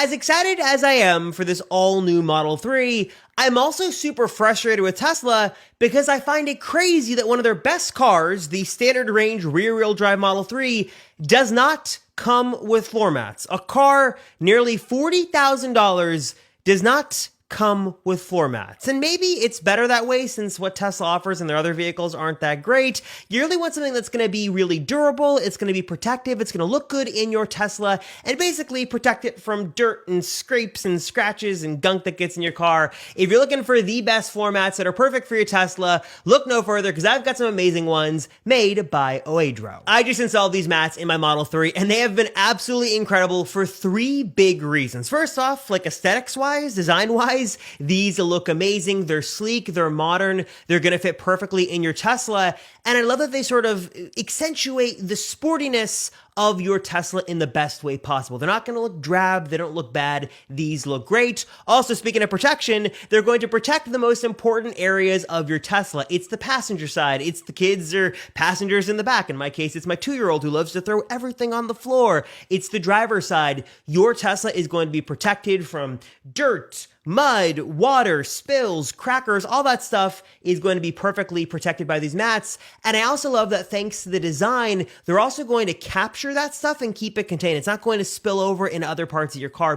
as excited as I am for this all-new Model 3, I'm also super frustrated with Tesla because I find it crazy that one of their best cars, the standard range rear-wheel drive Model 3, does not come with floor mats. A car nearly $40,000 does not come with floor mats. And maybe it's better that way since what Tesla offers and their other vehicles aren't that great. You really want something that's going to be really durable, it's going to be protective, it's going to look good in your Tesla, and basically protect it from dirt and scrapes and scratches and gunk that gets in your car. If you're looking for the best floor mats that are perfect for your Tesla, look no further because I've got some amazing ones made by Oedro. I just installed these mats in my Model 3 and they have been absolutely incredible for three big reasons. First off, like aesthetics-wise, design-wise, these look amazing. They're sleek, they're modern, they're going to fit perfectly in your Tesla. And I love that they sort of accentuate the sportiness of your Tesla in the best way possible. They're not going to look drab, they don't look bad, these look great. Also, speaking of protection, they're going to protect the most important areas of your Tesla. It's the passenger side, it's the kids or passengers in the back. In my case, it's my 2-year-old who loves to throw everything on the floor. It's the driver's side. Your Tesla is going to be protected from dirt, mud, water, spills, crackers, all that stuff is going to be perfectly protected by these mats. And I also love that thanks to the design, they're also going to capture that stuff and keep it contained. It's not going to spill over in other parts of your car.